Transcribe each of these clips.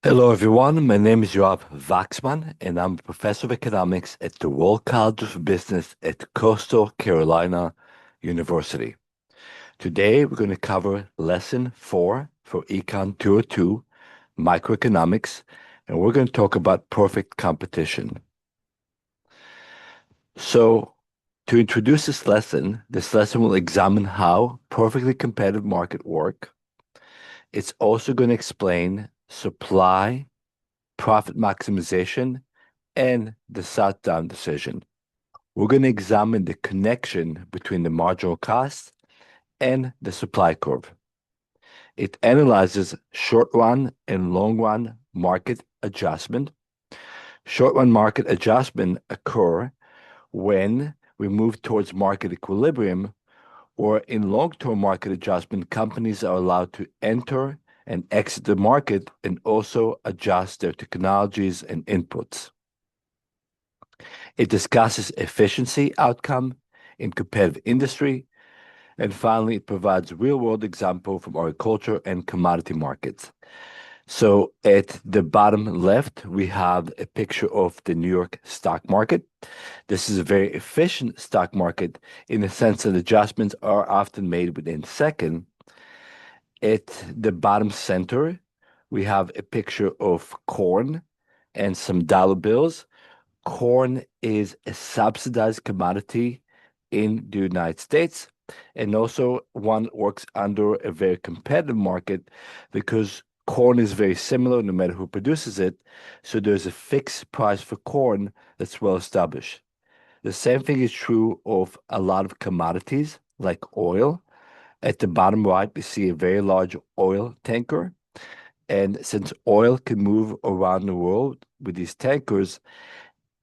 Hello, everyone. My name is Yoav Waxman, and I'm a professor of economics at the World College of Business at Coastal Carolina University. Today, we're going to cover lesson 4 for Econ 202, Microeconomics, and we're going to talk about perfect competition. So, to introduce this lesson will examine how perfectly competitive market work. It's also going to explain supply, profit maximization, and the shutdown decision. We're going to examine the connection between the marginal cost and the supply curve. It analyzes short run and long run market adjustment. Short run market adjustment occur when we move towards market equilibrium, or in long-term market adjustment, companies are allowed to enter and exit the market and also adjust their technologies and inputs. It discusses efficiency outcome in competitive industry. And finally, it provides real-world example from agriculture and commodity markets. So at the bottom left, we have a picture of the New York stock market. This is a very efficient stock market in the sense that adjustments are often made within seconds. At the bottom center, we have a picture of corn and some dollar bills. Corn is a subsidized commodity in the United States, and also one works under a very competitive market because corn is very similar no matter who produces it. So there's a fixed price for corn that's well established. The same thing is true of a lot of commodities like oil. At the bottom right, we see a very large oil tanker. And since oil can move around the world with these tankers,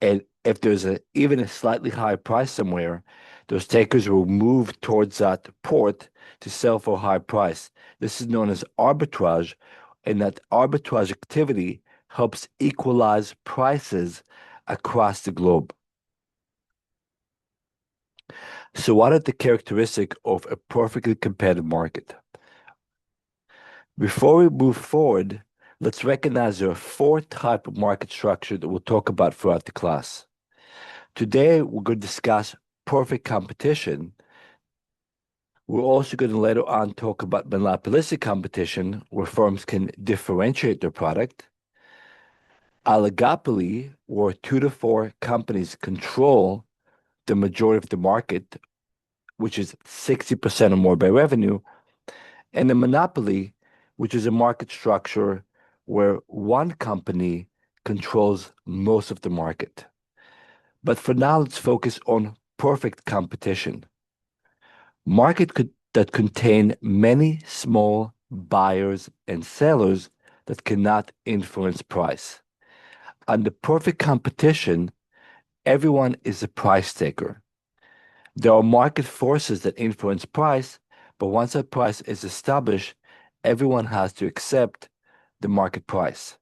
and if there's even a slightly higher price somewhere, those tankers will move towards that port to sell for a high price. This is known as arbitrage, and that arbitrage activity helps equalize prices across the globe. So what are the characteristics of a perfectly competitive market? Before we move forward, let's recognize there are four types of market structure that we'll talk about throughout the class. Today, we're going to discuss perfect competition. We're also going to later on talk about monopolistic competition, where firms can differentiate their product. Oligopoly, where 2 to 4 companies control the majority of the market, which is 60% or more by revenue. And a monopoly, which is a market structure where one company controls most of the market. But for now, let's focus on perfect competition. That contain many small buyers and sellers that cannot influence price. Under perfect competition, everyone is a price taker. There are market forces that influence price, but once that price is established, everyone has to accept the market price.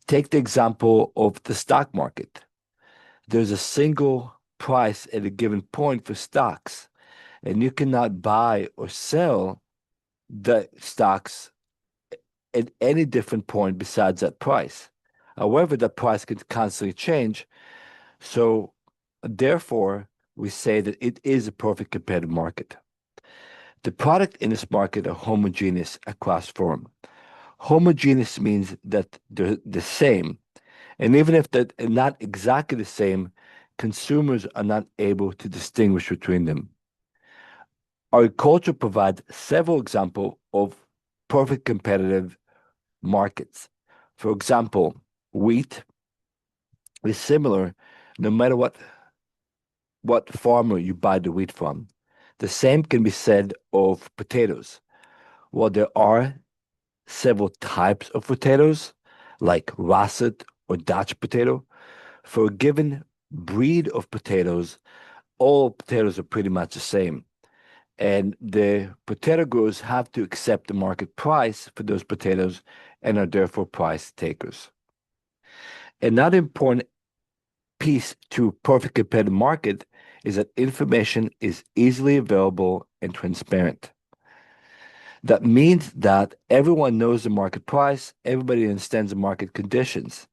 Take the example of the stock market. There's a single price at a given point for stocks, and you cannot buy or sell the stocks at any different point besides that price. However, that price can constantly change. So, therefore, we say that it is a perfect competitive market. The product in this market are homogeneous across firm. Homogeneous means that they're the same. And even if they're not exactly the same, consumers are not able to distinguish between them. Agriculture provides several examples of perfect competitive markets. For example, wheat is similar no matter what farmer you buy the wheat from. The same can be said of potatoes. While there are several types of potatoes, like russet or Dutch potato, for a given breed of potatoes, all potatoes are pretty much the same. And the potato growers have to accept the market price for those potatoes and are therefore price takers. Another important piece to perfect competitive market is that information is easily available and transparent. That means that everyone knows the market price, everybody understands the market conditions.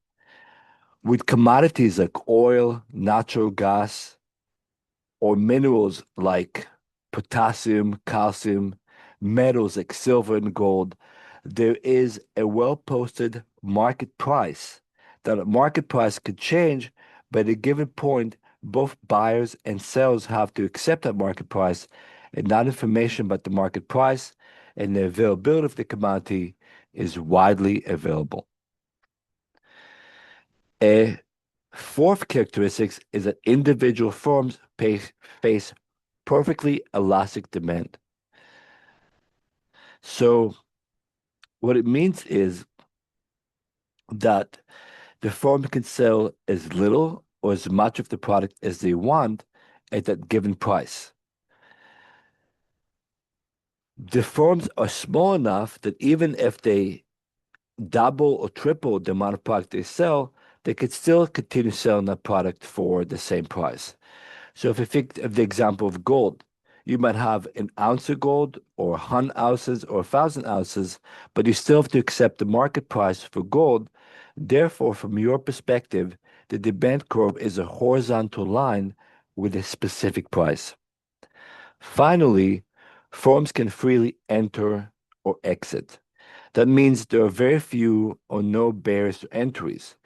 With commodities like oil, natural gas, or minerals like potassium, calcium, metals like silver and gold, there is a well-posted market price. That market price could change, but at a given point, both buyers and sellers have to accept that market price, and that information about the market price and the availability of the commodity is widely available. A fourth characteristic is that individual firms face perfectly elastic demand. So what it means is that the firm can sell as little or as much of the product as they want at that given price. The firms are small enough that even if they double or triple the amount of product they sell, they could still continue selling that product for the same price. So if you think of the example of gold, you might have an ounce of gold or 100 ounces or 1,000 ounces, but you still have to accept the market price for gold. Therefore, from your perspective, the demand curve is a horizontal line with a specific price. Finally, firms can freely enter or exit. That means there are very few or no barriers to entries.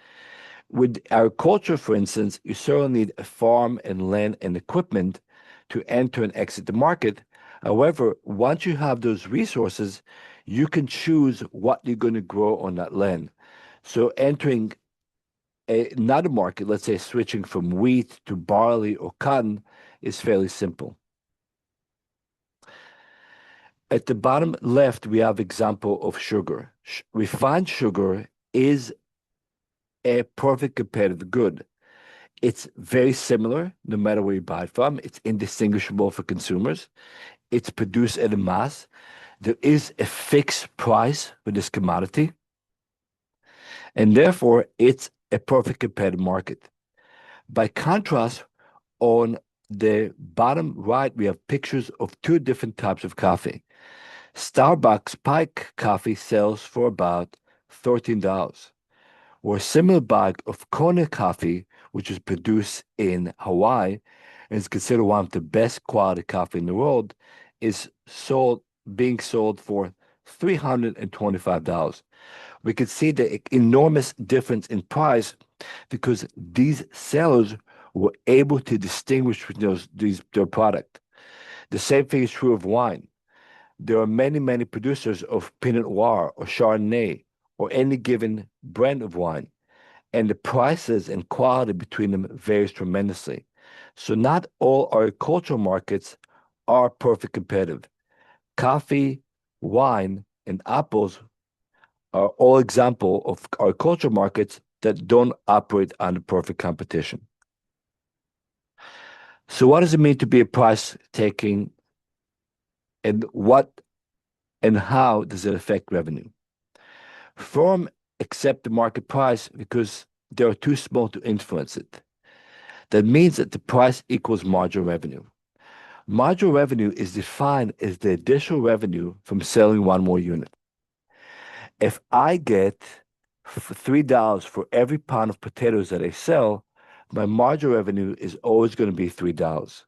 With agriculture, for instance, you certainly need a farm and land and equipment to enter and exit the market. However, once you have those resources, you can choose what you're going to grow on that land. So entering another market, let's say switching from wheat to barley or cotton, is fairly simple. At the bottom left, we have example of sugar. Refined sugar is a perfect competitive good. It's very similar no matter where you buy it from. It's indistinguishable for consumers. It's produced at a mass. There is a fixed price for this commodity, and therefore it's a perfect competitive market. By contrast, on the bottom right, we have pictures of two different types of coffee. Starbucks Pike coffee sells for about $13, or a similar bag of Kona coffee, which is produced in Hawaii and is considered one of the best quality coffee in the world, is being sold for $325. We could see the enormous difference in price because these sellers were able to distinguish between their product. The same thing is true of wine. There are many, many producers of Pinot Noir or Chardonnay or any given brand of wine, and the prices and quality between them varies tremendously. So not all agricultural markets are perfect competitive. Coffee, wine, and apples are all example of agricultural markets that don't operate under perfect competition. So what does it mean to be a price taking, and what and how does it affect revenue? Firms accept the market price because they are too small to influence it. That means that the price equals marginal revenue. Marginal revenue is defined as the additional revenue from selling one more unit. If I get $3 for every pound of potatoes that I sell, my marginal revenue is always going to be $3.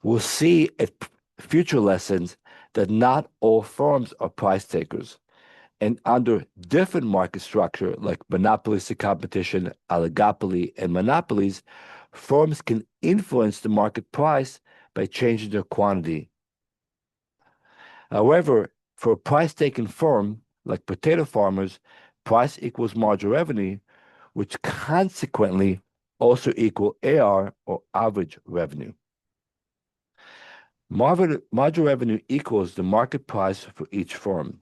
We'll see at future lessons that not all firms are price takers. And under different market structure, like monopolistic competition, oligopoly, and monopolies, firms can influence the market price by changing their quantity. However, for a price-taking firm, like potato farmers, price equals marginal revenue, which consequently also equal AR or average revenue. Marginal revenue equals the market price for each firm.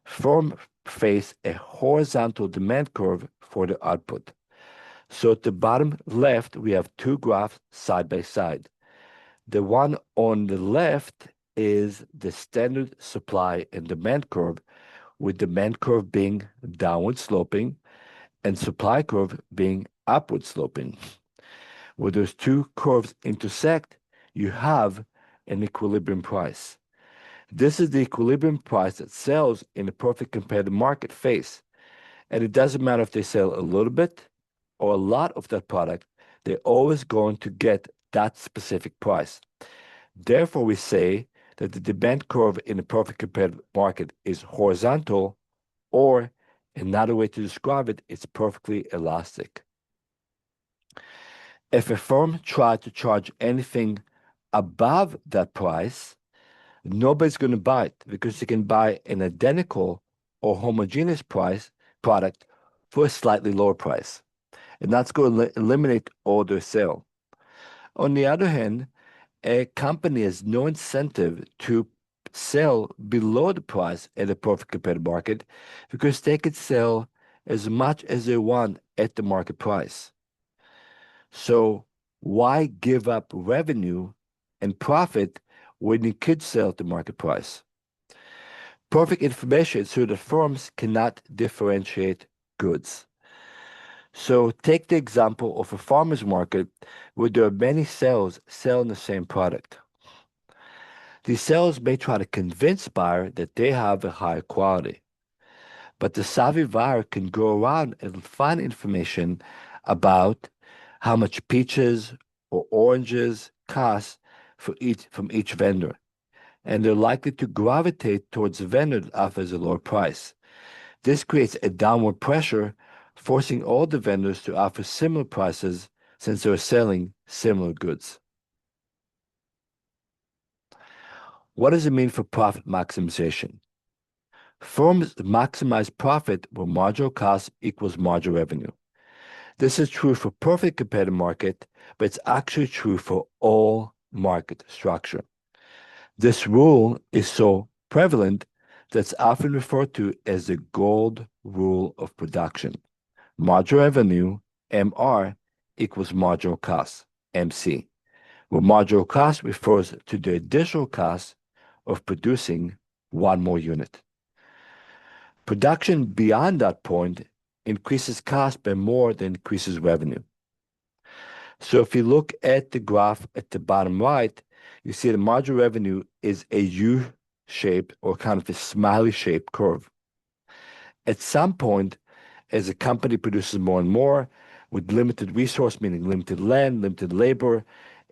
Firms face a horizontal demand curve for the output. So at the bottom left, we have two graphs side by side. The one on the left is the standard supply and demand curve, with demand curve being downward sloping and supply curve being upward sloping. Where those two curves intersect, you have an equilibrium price. This is the equilibrium price that sales in a perfect competitive market face. And it doesn't matter if they sell a little bit or a lot of that product, they're always going to get that specific price. Therefore, we say that the demand curve in a perfect competitive market is horizontal, or another way to describe it, it's perfectly elastic. If a firm tried to charge anything above that price, nobody's going to buy it because you can buy an identical or homogeneous product for a slightly lower price. And that's going to eliminate all their sale. On the other hand, a company has no incentive to sell below the price at a perfect competitive market because they could sell as much as they want at the market price. So why give up revenue and profit when you could sell at the market price? Perfect information so that firms cannot differentiate goods. So take the example of a farmer's market where there are many sellers selling the same product. These sellers may try to convince buyer that they have a higher quality, but the savvy buyer can go around and find information about how much peaches or oranges cost from each vendor, and they're likely to gravitate towards the vendor that offers a lower price. This creates a downward pressure, forcing all the vendors to offer similar prices since they're selling similar goods. What does it mean for profit maximization? Firms maximize profit where marginal cost equals marginal revenue. This is true for perfect competitive market, but it's actually true for all market structure. This rule is so prevalent that it's often referred to as the gold rule of production. Marginal revenue, MR, equals marginal cost, MC, where marginal cost refers to the additional cost of producing one more unit. Production beyond that point increases cost by more than increases revenue. So if you look at the graph at the bottom right, you see the marginal revenue is a U-shaped or kind of a smiley shaped curve. At some point, as a company produces more and more with limited resource, meaning limited land, limited labor,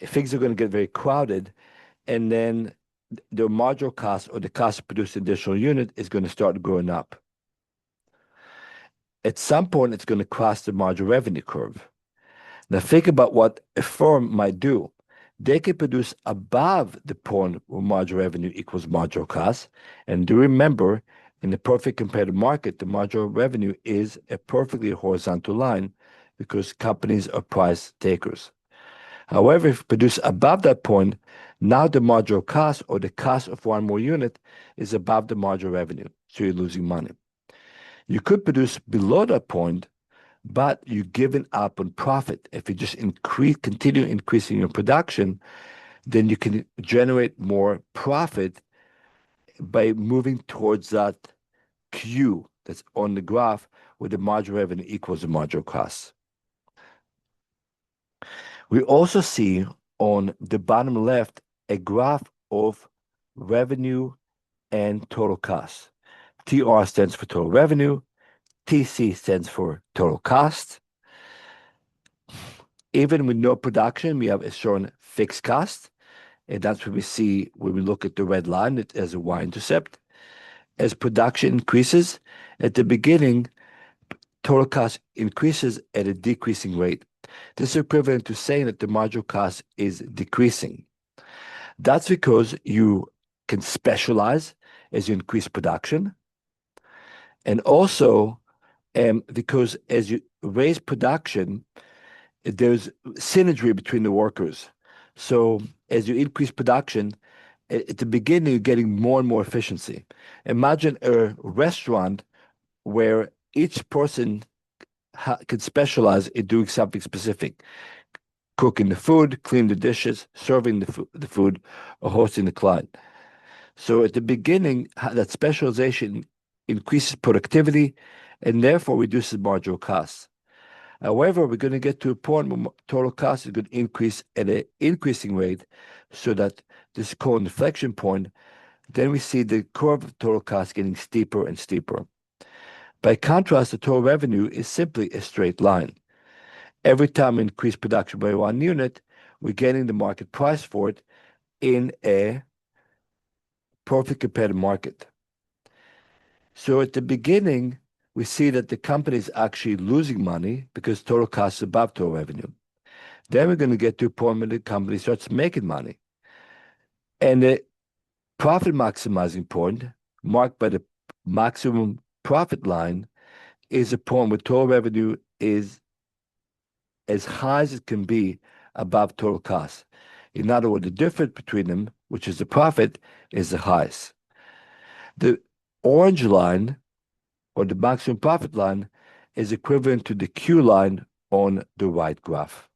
things are going to get very crowded. And then the marginal cost or the cost to produce an additional unit is going to start going up. At some point, it's going to cross the marginal revenue curve. Now, think about what a firm might do. They can produce above the point where marginal revenue equals marginal cost. And do remember, in the perfect competitive market, the marginal revenue is a perfectly horizontal line because companies are price takers. However, if you produce above that point, now the marginal cost or the cost of one more unit is above the marginal revenue, so you're losing money. You could produce below that point, but you're giving up on profit. If you just continue increasing your production, then you can generate more profit by moving towards that Q that's on the graph where the marginal revenue equals the marginal cost. We also see on the bottom left a graph of revenue and total cost. TR stands for total revenue, TC stands for total cost. Even with no production, we have a shown fixed cost, and that's what we see when we look at the red line. It has a y-intercept. As production increases, at the beginning, total cost increases at a decreasing rate. This is equivalent to saying that the marginal cost is decreasing. That's because you can specialize as you increase production, and also because as you raise production, there's synergy between the workers. So as you increase production, at the beginning, you're getting more and more efficiency. Imagine a restaurant where each person can specialize in doing something specific: cooking the food, cleaning the dishes, serving the food, or hosting the client. So at the beginning, that specialization increases productivity and therefore reduces marginal costs. However, we're going to get to a point where total cost is going to increase at an increasing rate so that this is called inflection point. then we see the curve of total cost getting steeper and steeper. By contrast, the total revenue is simply a straight line. Every time we increase production by 1 unit, we're getting the market price for it in a perfect competitive market. So at the beginning, we see that the company is actually losing money because total cost is above total revenue. Then we're going to get to a point where the company starts making money. And the profit maximizing point, marked by the maximum profit line, is a point where total revenue is as high as it can be above total cost. In other words, the difference between them, which is the profit, is the highest. The orange line, or the maximum profit line, is equivalent to the Q line on the right graph.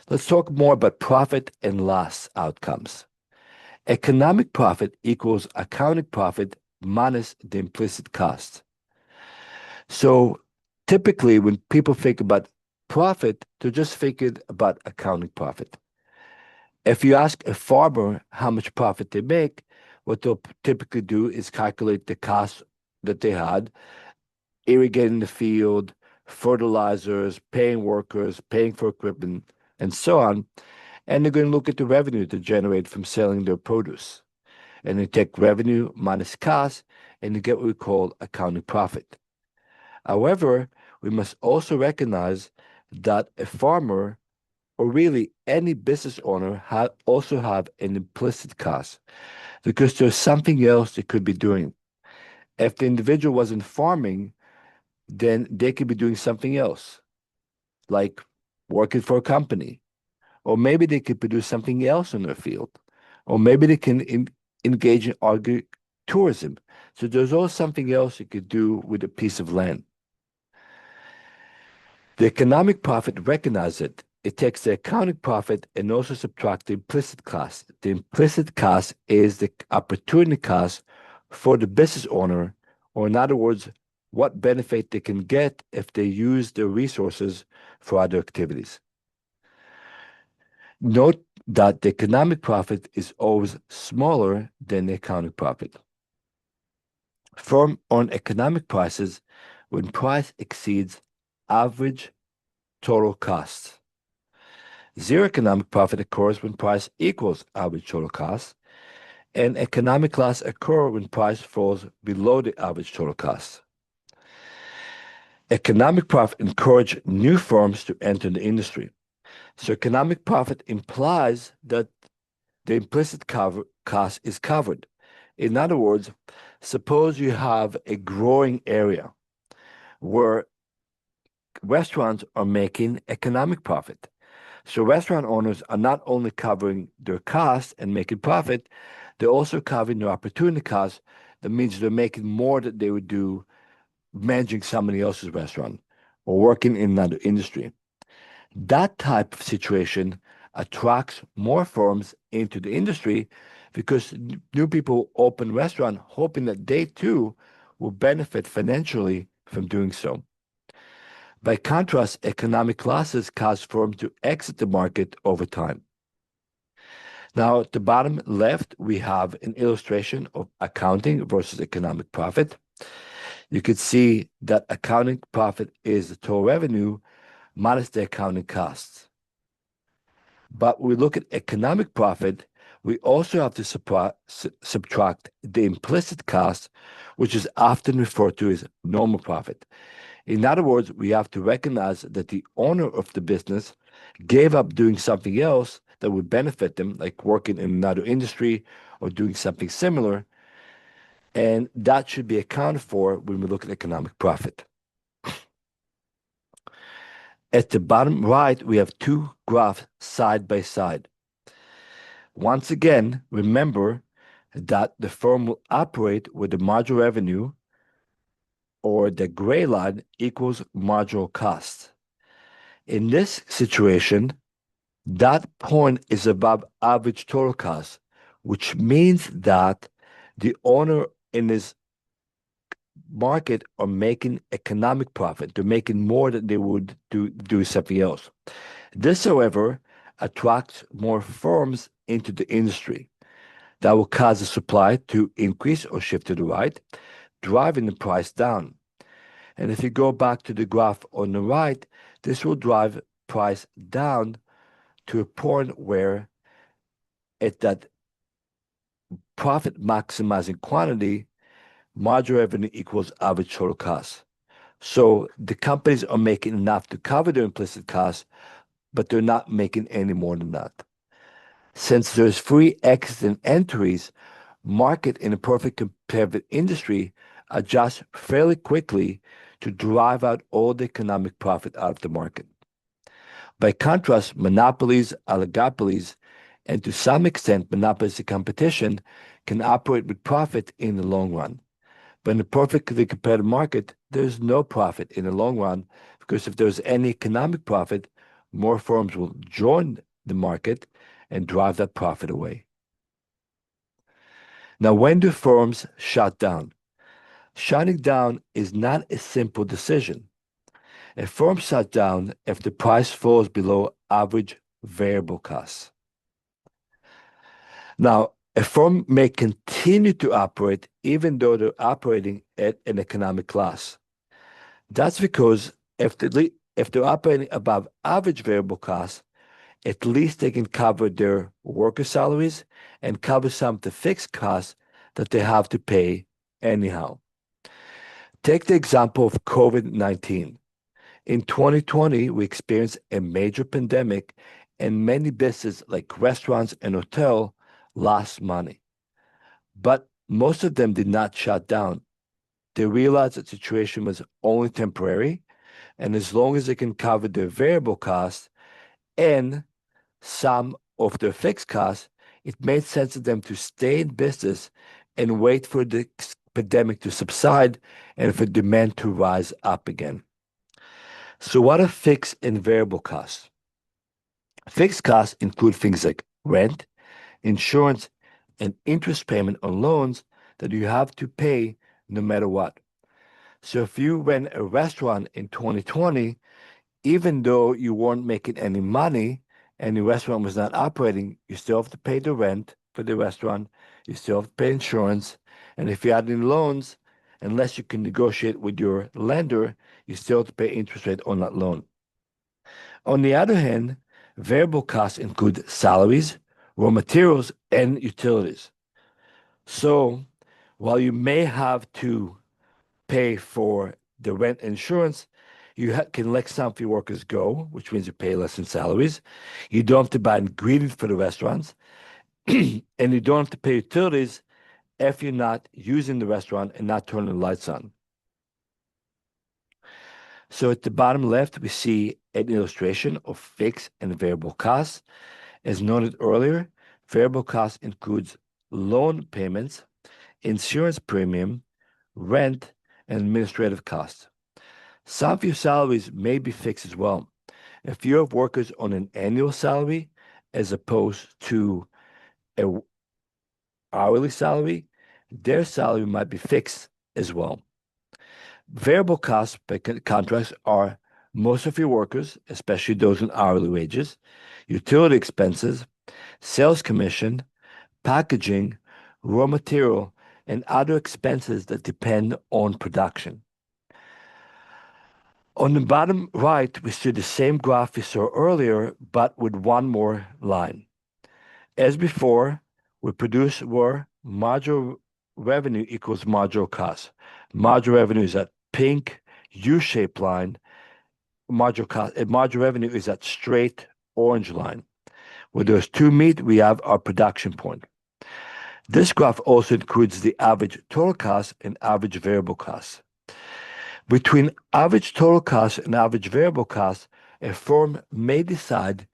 Let's talk more about profit and loss outcomes. Economic profit equals accounting profit minus the implicit cost. So typically, when people think about profit, they're just thinking about accounting profit. If you ask a farmer how much profit they make, what they'll typically do is calculate the cost that they had, irrigating the field, fertilizers, paying workers, paying for equipment, and so on. And they're going to look at the revenue they generate from selling their produce. And they take revenue minus cost, and you get what we call accounting profit. However, we must also recognize that a farmer, or really any business owner, also have an implicit cost because there's something else they could be doing. If the individual wasn't farming, then they could be doing something else, like working for a company, or maybe they could produce something else in their field, or maybe they can engage in agritourism. So there's always something else you could do with a piece of land. The economic profit recognizes it. It takes the accounting profit and also subtracts the implicit cost. The implicit cost is the opportunity cost for the business owner, or in other words, what benefit they can get if they use their resources for other activities. Note that the economic profit is always smaller than the accounting profit. Firms earn economic prices when price exceeds average total cost. Zero economic profit occurs when price equals average total cost, and economic loss occurs when price falls below the average total cost. Economic profit encourages new firms to enter the industry. So economic profit implies that the implicit cost is covered. In other words, suppose you have a growing area where restaurants are making economic profit. So restaurant owners are not only covering their costs and making profit, they're also covering their opportunity costs. That means they're making more than they would do managing somebody else's restaurant or working in another industry. That type of situation attracts more firms into the industry because new people open restaurants hoping that they too will benefit financially from doing so. By contrast, economic losses cause firms to exit the market over time. Now, at the bottom left, we have an illustration of accounting versus economic profit. You could see that accounting profit is the total revenue minus the accounting costs. But when we look at economic profit, we also have to subtract the implicit cost, which is often referred to as normal profit. In other words, we have to recognize that the owner of the business gave up doing something else that would benefit them, like working in another industry or doing something similar. And that should be accounted for when we look at economic profit. At the bottom right, we have two graphs side by side. Once again, remember that the firm will operate with the marginal revenue, or the gray line, equals marginal cost. In this situation, that point is above average total cost, which means that the owner in this market are making economic profit. They're making more than they would do something else. This, however, attracts more firms into the industry. That will cause the supply to increase or shift to the right, driving the price down. And if you go back to the graph on the right, this will drive price down to a point where at that profit maximizing quantity, margin revenue equals average total cost. So the companies are making enough to cover their implicit costs, but they're not making any more than that. Since there's free exits and entries, market in a perfect competitive industry adjusts fairly quickly to drive out all the economic profit out of the market. By contrast, monopolies, oligopolies, and to some extent monopolistic competition can operate with profit in the long run. But in a perfectly competitive market, there's no profit in the long run because if there's any economic profit, more firms will join the market and drive that profit away. Now, when do firms shut down? Shutting down is not a simple decision. A firm shuts down if the price falls below average variable costs. Now, a firm may continue to operate even though they're operating at an economic loss. That's because if they're operating above average variable costs, at least they can cover their worker salaries and cover some of the fixed costs that they have to pay anyhow. Take the example of COVID-19. In 2020, we experienced a major pandemic, and many businesses like restaurants and hotels lost money. But most of them did not shut down. They realized that the situation was only temporary, and as long as they can cover their variable costs and some of their fixed costs, it made sense to them to stay in business and wait for the pandemic to subside and for demand to rise up again. So, what are fixed and variable costs? Fixed costs include things like rent, insurance, and interest payment on loans that you have to pay no matter what. So, if you rent a restaurant in 2020, even though you weren't making any money and the restaurant was not operating, you still have to pay the rent for the restaurant, you still have to pay insurance, and if you had any loans, unless you can negotiate with your lender, you still have to pay interest rate on that loan. On the other hand, variable costs include salaries, raw materials, and utilities. So while you may have to pay for the rent and insurance, you can let some of your workers go, which means you pay less in salaries. You don't have to buy ingredients for the restaurants, and you don't have to pay utilities if you're not using the restaurant and not turning the lights on. So at the bottom left, we see an illustration of fixed and variable costs. As noted earlier, variable costs includes loan payments, insurance premium, rent, and administrative costs. Some of your salaries may be fixed as well. If you have workers on an annual salary as opposed to an hourly salary, their salary might be fixed as well. Variable costs by contrast are most of your workers, especially those on hourly wages, utility expenses, sales commission, packaging, raw material, and other expenses that depend on production. On the bottom right, we see the same graph we saw earlier, but with one more line. As before, we produce where marginal revenue equals marginal cost. Marginal revenue is that pink U-shaped line. Marginal revenue is that straight orange line. Where those two meet, we have our production point. This graph also includes the average total cost and average variable cost. Between average total cost and average variable cost, a firm may decide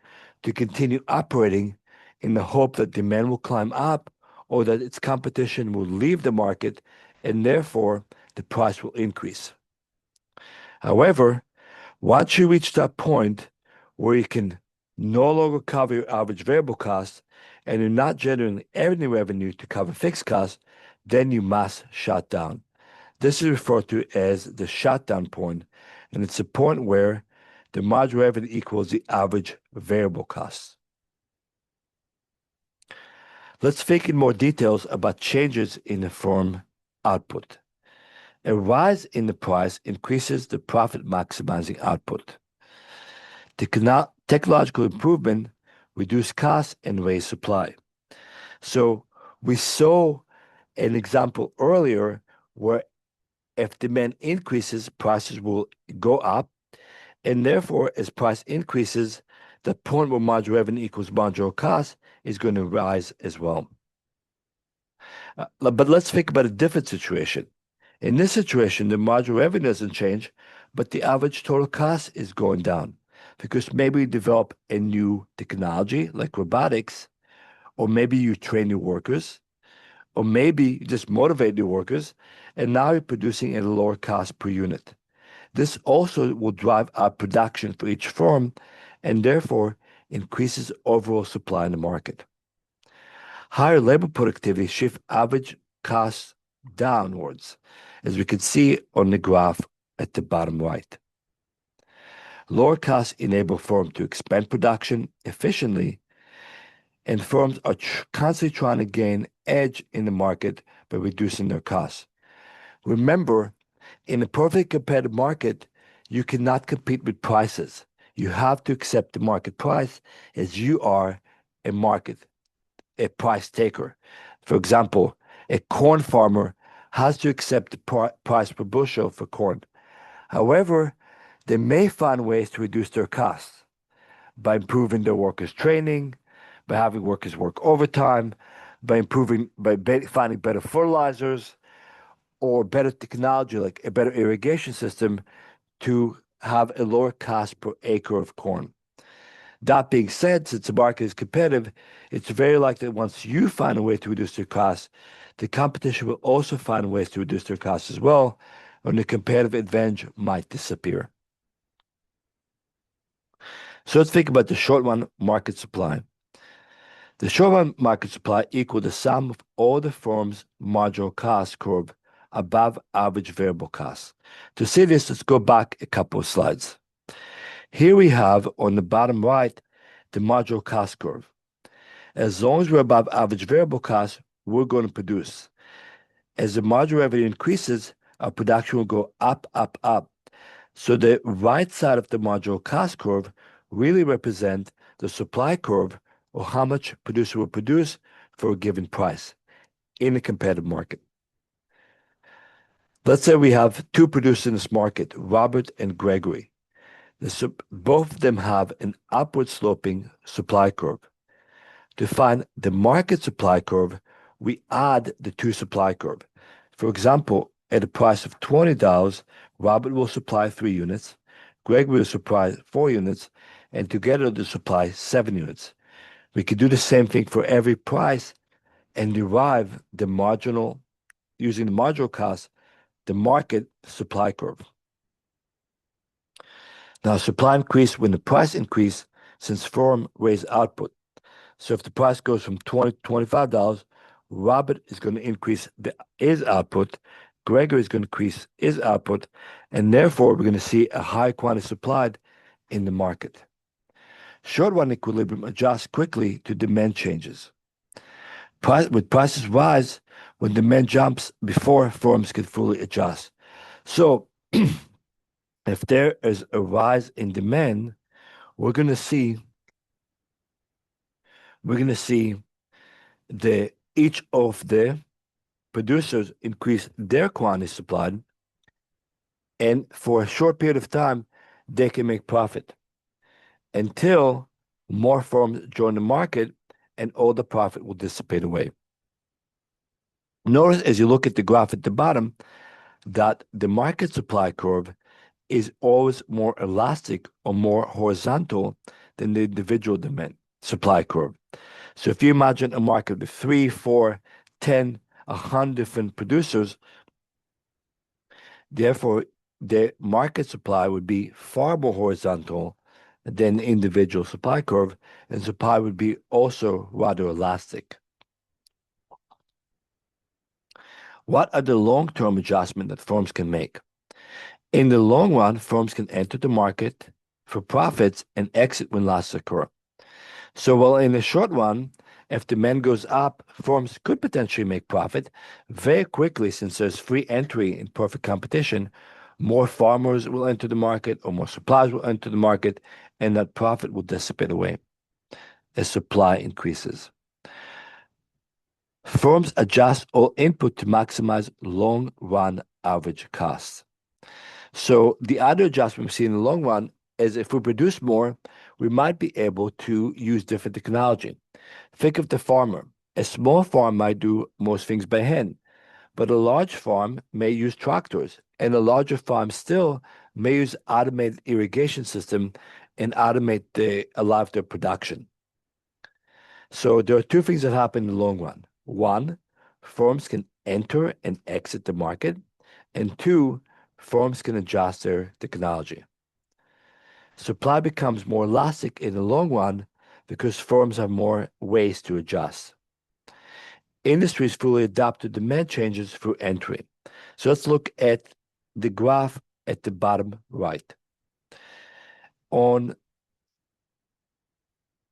to continue operating in the hope that demand will climb up or that its competition will leave the market and therefore the price will increase. However, once you reach that point where you can no longer cover your average variable costs and you're not generating any revenue to cover fixed costs, then you must shut down. This is referred to as the shutdown point, and it's a point where the marginal revenue equals the average variable costs. Let's think in more details about changes in the firm output. A rise in the price increases the profit maximizing output. Technological improvement reduce costs and raise supply. So we saw an example earlier where if demand increases, prices will go up. And therefore, as price increases, the point where marginal revenue equals marginal cost is going to rise as well. But let's think about a different situation. In this situation, the marginal revenue doesn't change, but the average total cost is going down because maybe you develop a new technology like robotics, or maybe you train new workers, or maybe you just motivate new workers, and now you're producing at a lower cost per unit. This also will drive up production for each firm and therefore increases overall supply in the market. Higher labor productivity shift average costs downwards, as we can see on the graph at the bottom right. Lower costs enable firms to expand production efficiently, and firms are constantly trying to gain edge in the market by reducing their costs. Remember, in a perfectly competitive market, you cannot compete with prices. You have to accept the market price as you are a price taker. For example, a corn farmer has to accept the price per bushel for corn. However, they may find ways to reduce their costs by improving their workers' training, by having workers work overtime, by finding better fertilizers or better technology like a better irrigation system to have a lower cost per acre of corn. That being said, since the market is competitive, it's very likely that once you find a way to reduce your costs, the competition will also find ways to reduce their costs as well, and the competitive advantage might disappear. So let's think about the short run market supply. The short run market supply equals the sum of all the firm's marginal cost curve above average variable costs. To see this, let's go back a couple of slides. Here we have on the bottom right the marginal cost curve. As long as we're above average variable cost, we're going to produce. As the marginal revenue increases, our production will go up, up, up. So the right side of the marginal cost curve really represents the supply curve, or how much producer will produce for a given price in a competitive market. Let's say we have two producers in this market, Robert and Gregory. Both of them have an upward sloping supply curve. To find the market supply curve, we add the two supply curve. For example, at a price of $20, Robert will supply 3 units, Gregory will supply 4 units, and together they supply 7 units. We could do the same thing for every price and derive the marginal, using the marginal cost, the market supply curve. Now, supply increase when the price increase since firm raise output. So if the price goes from $20 to $25, Robert is going to increase his output, Gregory is going to increase his output, and therefore we're going to see a high quantity supplied in the market. Short run equilibrium adjusts quickly to demand changes. With prices rise when demand jumps before firms can fully adjust. So if there is a rise in demand, we're going to see each of the producers increase their quantity supplied, and for a short period of time, they can make profit until more firms join the market and all the profit will dissipate away. Notice as you look at the graph at the bottom that the market supply curve is always more elastic or more horizontal than the individual demand supply curve. So if you imagine a market with 3, 4, 10, 100 different producers, therefore the market supply would be far more horizontal than the individual supply curve, and supply would be also rather elastic. What are the long-term adjustments that firms can make? In the long run, firms can enter the market for profits and exit when losses occur. So while in the short run, If demand goes up, firms could potentially make profit very quickly since there's free entry in perfect competition. More farmers will enter the market, or more suppliers will enter the market, and that profit will dissipate away as supply increases. Firms adjust all input to maximize long-run average costs. So the other adjustment we see in the long run is if we produce more, we might be able to use different technology. Think of the farmer. A small farm might do most things by hand, but a large farm may use tractors, and a larger farm still may use automated irrigation system and automate a lot of their production. So there are two things that happen in the long run. One, firms can enter and exit the market, and two, firms can adjust their technology. Supply becomes more elastic in the long run because firms have more ways to adjust. Industries fully adapt to demand changes through entry. So let's look at the graph at the bottom right. On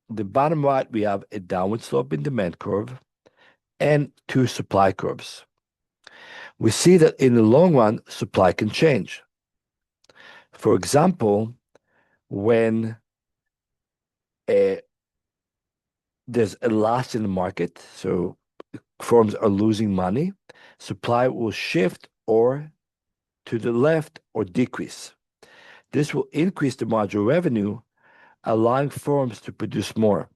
the bottom right, we have a downward sloping demand curve and two supply curves. We see that in the long run, supply can change. For example, when there's a loss in the market, so firms are losing money, supply will shift or to the left or decrease. This will increase the marginal revenue, allowing firms to produce more.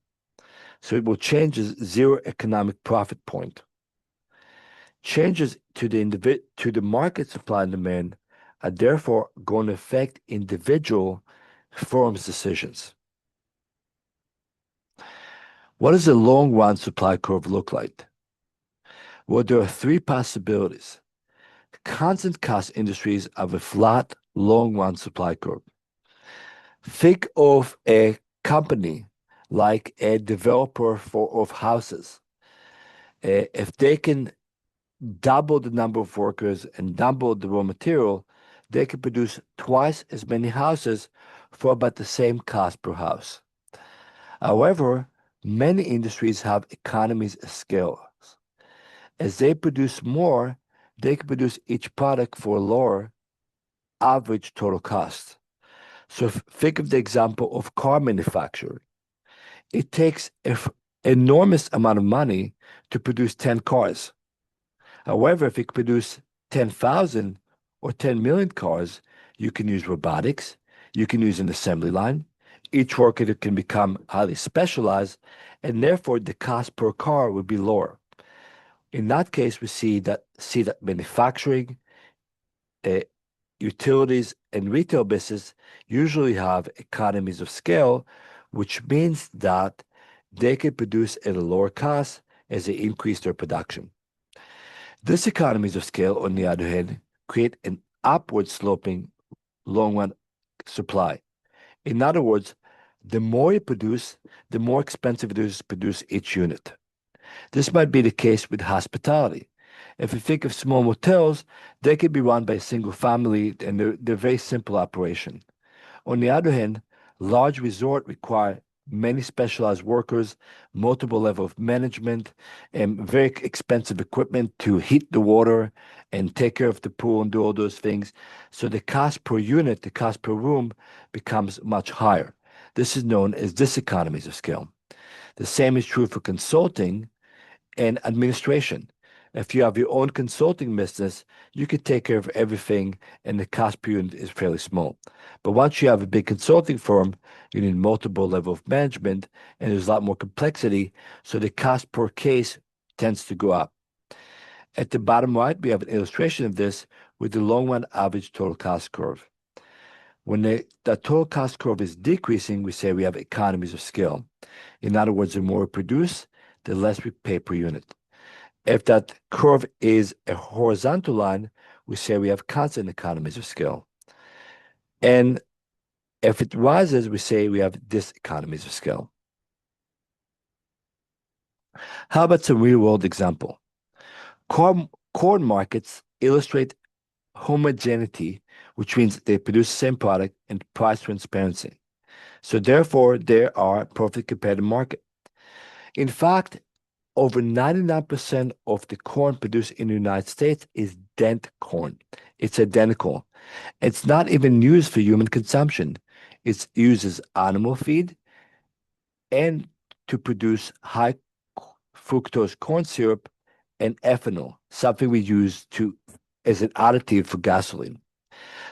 So it will change the zero economic profit point. Changes to the market supply and demand are therefore going to affect individual firms' decisions. What does a long run supply curve look like? Well, there are three possibilities. Constant cost industries have a flat long run supply curve. Think of a company like a developer of houses. If they can double the number of workers and double the raw material, they can produce twice as many houses for about the same cost per house. However, many industries have economies of scale. As they produce more, they can produce each product for a lower average total cost. So think of the example of car manufacturing. It takes an enormous amount of money to produce 10 cars. However, if you produce 10,000 or 10 million cars, you can use robotics, you can use an assembly line. Each worker can become highly specialized, and therefore the cost per car would be lower. In that case, we see that manufacturing, utilities, and retail business usually have economies of scale, which means that they can produce at a lower cost as they increase their production. This economies of scale, on the other hand, create an upward sloping long run supply. In other words, the more you produce, the more expensive it is to produce each unit. This might be the case with hospitality. If you think of small motels, they can be run by a single family and they're very simple operation. On the other hand, large resorts require many specialized workers, multiple level of management, and very expensive equipment to heat the water and take care of the pool and do all those things. So the cost per unit, the cost per room becomes much higher. This is known as diseconomies of scale. The same is true for consulting and administration. If you have your own consulting business, you can take care of everything and the cost per unit is fairly small. But once you have a big consulting firm, you need multiple level of management and there's a lot more complexity, so the cost per case tends to go up. At the bottom right, we have an illustration of this with the long run average total cost curve. When the total cost curve is decreasing, we say we have economies of scale. In other words, the more we produce, the less we pay per unit. If that curve is a horizontal line, we say we have constant economies of scale. And if it rises, we say we have diseconomies of scale. How about some real-world example? Corn markets illustrate homogeneity, which means they produce the same product and price transparency. So therefore, they are a perfectly competitive market. In fact, Over 99% of the corn produced in the United States is dent corn. It's identical. It's not even used for human consumption. It's used as animal feed and to produce high fructose corn syrup and ethanol, something we use to as an additive for gasoline.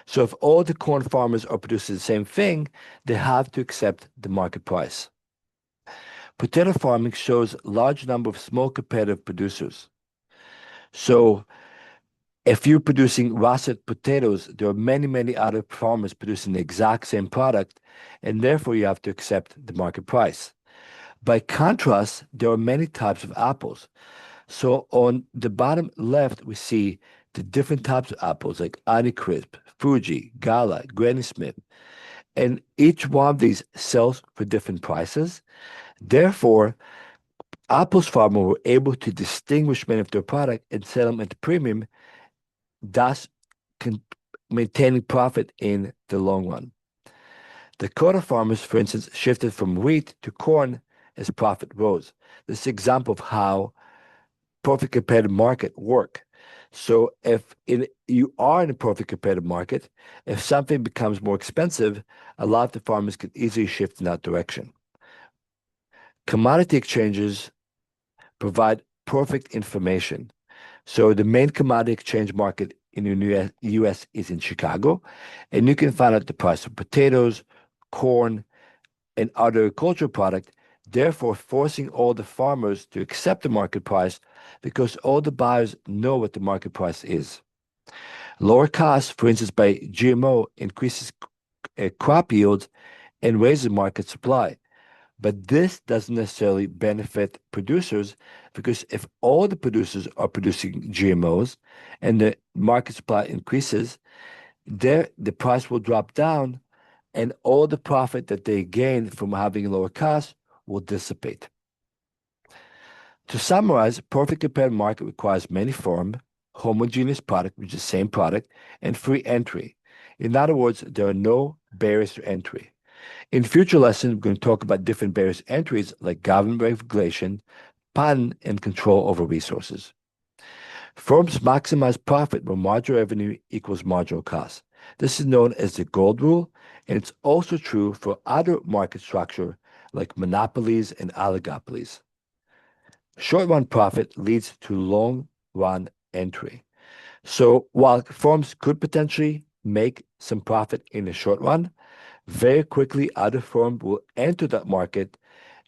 So if all the corn farmers are producing the same thing, they have to accept the market price. Potato farming shows large number of small competitive producers. So if you're producing russet potatoes, there are many, many other farmers producing the exact same product, and therefore you have to accept the market price. By contrast, there are many types of apples. So on the bottom left, we see the different types of apples like Honeycrisp, Fuji, Gala, Granny Smith, and each one of these sells for different prices. Therefore, Apple's farmers were able to distinguish many of their product and sell them at the premium, thus con- maintaining profit in the long run. The quota farmers, for instance, shifted from wheat to corn as profit rose. This is an example of how perfect competitive market work. So you are in a perfect competitive market, if something becomes more expensive, a lot of the farmers can easily shift in that direction. Commodity exchanges provide perfect information. So the main commodity exchange market in the US is in Chicago, and you can find out the price of potatoes, corn, and other agricultural product, therefore forcing all the farmers to accept the market price because all the buyers know what the market price is. Lower costs, for instance, by GMO increases crop yields and raises market supply. But this doesn't necessarily benefit producers because if all the producers are producing GMOs and the market supply increases, the price will drop down and all the profit that they gain from having lower costs will dissipate. To summarize, a perfect competitive market requires many form, homogeneous product, which is the same product, and free entry. In other words, there are no barriers to entry. In future lessons, we're going to talk about different barriers to entries like government regulation, patent, and control over resources. Firms maximize profit when marginal revenue equals marginal cost. This is known as the gold rule, and it's also true for other market structure like monopolies and oligopolies. Short run profit leads to long run entry. So while firms could potentially make some profit in the short run, very quickly other firms will enter that market,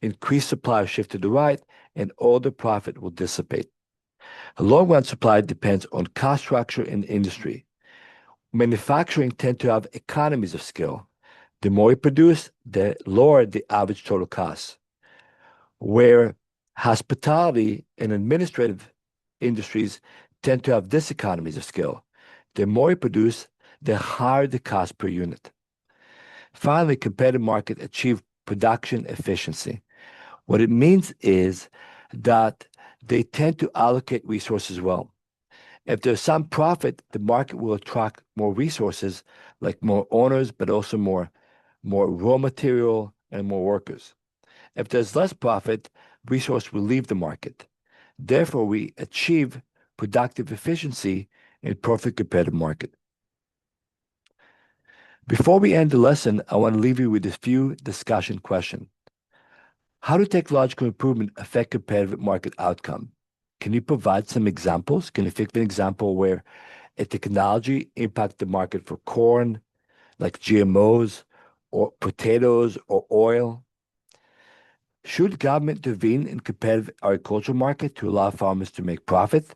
increase supply shift to the right, and all the profit will dissipate. A long run supply depends on cost structure in the industry. Manufacturing tend to have economies of scale. The more you produce, the lower the average total cost. Where hospitality and administrative industries tend to have diseconomies of scale. The more you produce, the higher the cost per unit. Finally, competitive market achieve production efficiency. What it means is that they tend to allocate resources well. If there's some profit, the market will attract more resources, like more owners, but also more raw material and more workers. If there's less profit, resource will leave the market. Therefore, we achieve productive efficiency in perfect competitive market. Before we end the lesson, I want to leave you with a few discussion questions. How do technological improvement affect competitive market outcome? Can you provide some examples? Can you think of an example where a technology impact the market for corn, like GMOs, or potatoes, or oil? Should government intervene in competitive agricultural market to allow farmers to make profit?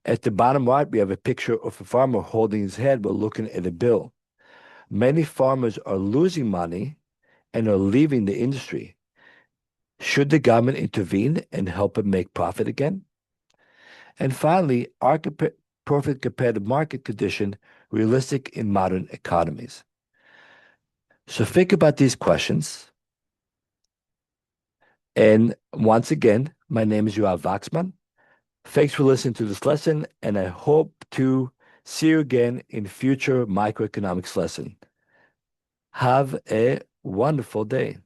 At the bottom right, we have a picture of a farmer holding his head while looking at a bill. Many farmers are losing money and are leaving the industry. Should the government intervene and help them make profit again? And finally, are perfect competitive market condition realistic in modern economies? So think about these questions. And once again, my name is Yoav Waxman. Thanks for listening to this lesson, and I hope to see you again in future microeconomics lesson. Have a wonderful day.